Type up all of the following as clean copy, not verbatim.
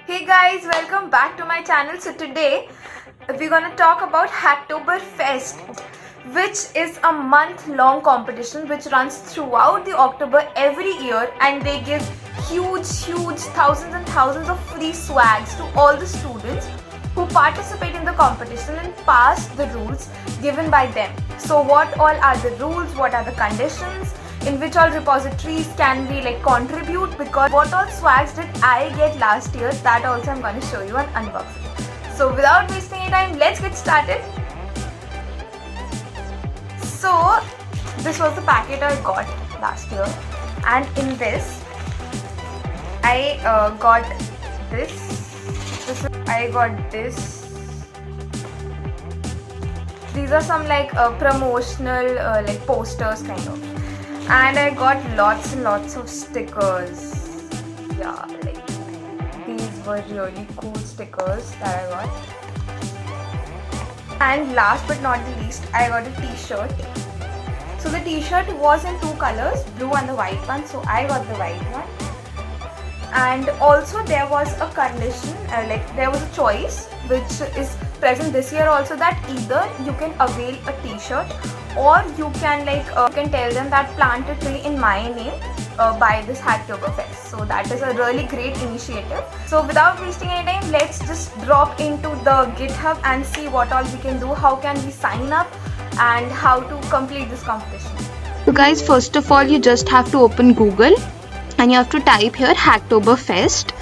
Hey guys, welcome back to my channel. So today we're gonna talk about Hacktoberfest, which is a month-long competition which runs throughout the October every year, and they give huge thousands and thousands of free swags to all the students who participate in the competition and pass the rules given by them. So what all are the rules? What are the conditions? In which all repositories can we contribute, because what all swags did I get last year, that also I'm going to show you an unboxing. So without wasting any time, let's get started. So this was the packet I got last year, and in this I got this. These are some promotional posters kind of. And I got lots and lots of stickers. Yeah, these were really cool stickers that I got. And last but not the least, I got a t-shirt. So the t-shirt was in two colors, blue and the white one, so I got the white one. And also there was a condition, there was a choice which is present this year also, that either you can avail a t-shirt or you can you can tell them that plant a tree in my name by this Hacktoberfest. So that is a really great initiative. So without wasting any time, let's just drop into the GitHub and see what all we can do, how can we sign up and how to complete this competition. So guys, first of all you just have to open Google and you have to type here Hacktoberfest.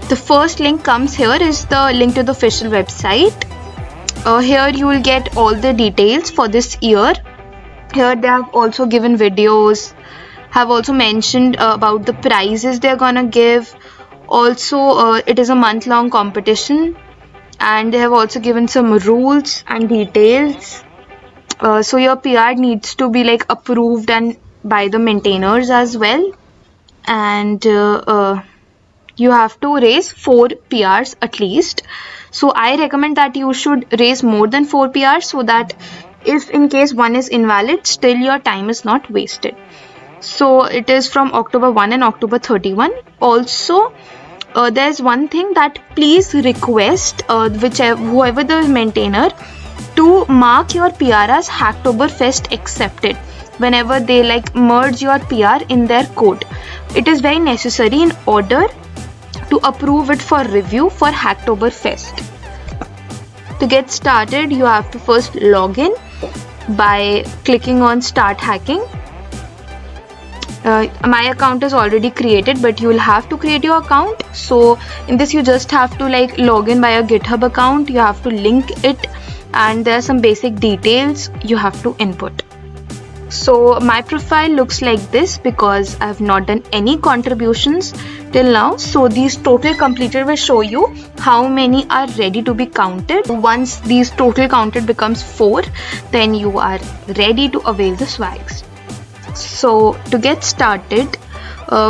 The first link comes here is the link to the official website. Here you will get all the details for this year. Here they have also given videos, have also mentioned about the prizes they're gonna give. Also it is a month-long competition, and they have also given some rules and details. So your PR needs to be approved and by the maintainers as well, and you have to raise 4 PRs at least. So I recommend that you should raise more than 4 PRs, so that if in case one is invalid, still your time is not wasted. So it is from October 1 and October 31. Also there's one thing, that please request whoever the maintainer to mark your PR as Hacktoberfest accepted whenever they merge your PR in their code. It is very necessary in order to approve it for review for Hacktoberfest. To get started, you have to first log in by clicking on Start Hacking. My account is already created, but you will have to create your account. So in this you just have to log in by a GitHub account. You have to link it, and there are some basic details you have to input. So my profile looks like this because I have not done any contributions till now. So these total completed will show you how many are ready to be counted. Once these total counted becomes 4, then you are ready to avail the swags. So to get started,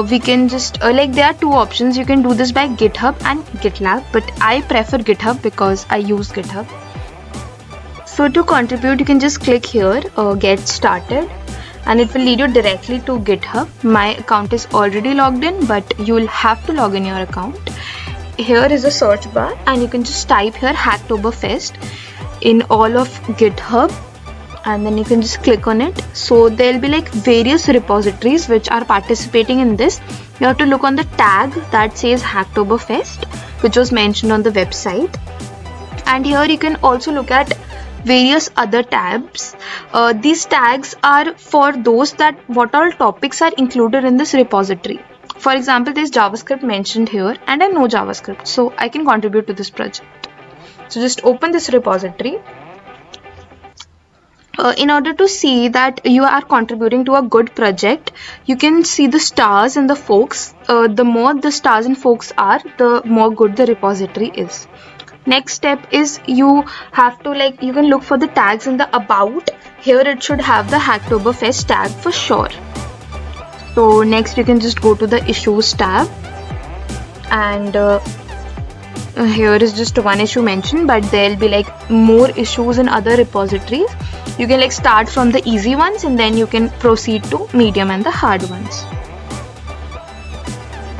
we can just there are two options. You can do this by GitHub and GitLab, but I prefer GitHub because I use GitHub. So to contribute, you can just click here, get started, and it will lead you directly to GitHub. My account is already logged in, but you will have to log in your account. Here is a search bar, and you can just type here Hacktoberfest in all of GitHub, and then you can just click on it. So there will be various repositories which are participating in this. You have to look on the tag that says Hacktoberfest, which was mentioned on the website, and here you can also look at various other tabs. These tags are for those that what all topics are included in this repository. For example, there is JavaScript mentioned here, and I know JavaScript, so I can contribute to this project. So just open this repository. In order to see that you are contributing to a good project, you can see the stars and the forks. The more the stars and forks are, the more good the repository is. Next step is you have to you can look for the tags in the about. Here it should have the Hacktoberfest tag for sure. So next you can just go to the issues tab, and here is just one issue mentioned, but there will be more issues in other repositories. You can start from the easy ones, and then you can proceed to medium and the hard ones.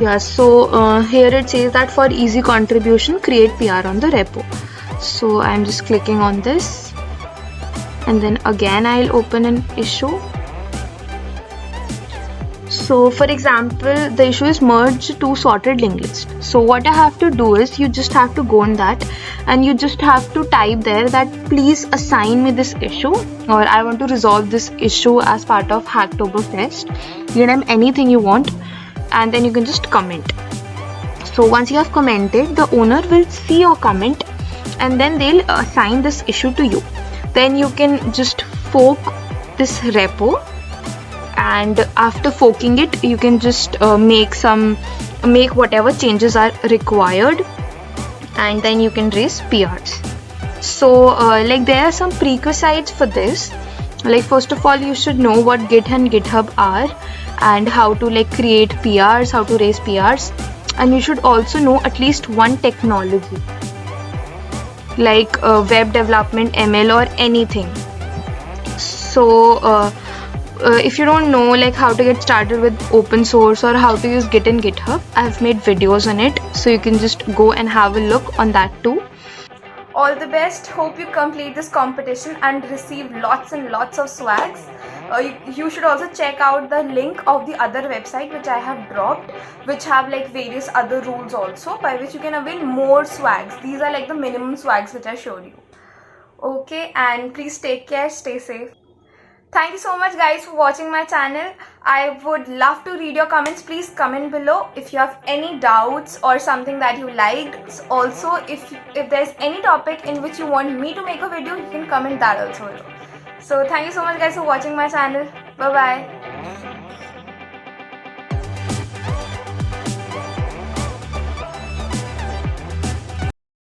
Yeah, so here it says that for easy contribution, create PR on the repo. So I'm just clicking on this, and then again I'll open an issue. So for example, the issue is merge to sorted linked list. So what I have to do is you just have to go on that and you just have to type there that please assign me this issue, or I want to resolve this issue as part of Hacktoberfest. You name anything you want, and then you can just comment. So once you have commented, the owner will see your comment and then they'll assign this issue to you. Then you can just fork this repo, and after forking it you can just make whatever changes are required, and then you can raise PRs. So like there are some prerequisites for this. Like first of all, you should know what Git and GitHub are and how to like create PRs, how to raise PRs, and you should also know at least one technology like web development, ML, or anything. So if you don't know like how to get started with open source or how to use Git and GitHub, I've made videos on it, so you can just go and have a look on that too. All the best. Hope you complete this competition and receive lots and lots of swags. You should also check out the link of the other website which I have dropped, which have like various other rules also, by which you can avail more swags. These are like the minimum swags which I showed you. Okay, and please take care, stay safe. Thank you so much guys for watching my channel. I would love to read your comments. Please comment below if you have any doubts or something that you liked. Also, if there's any topic in which you want me to make a video, you can comment that also below. So thank you so much guys for watching my channel. Bye bye.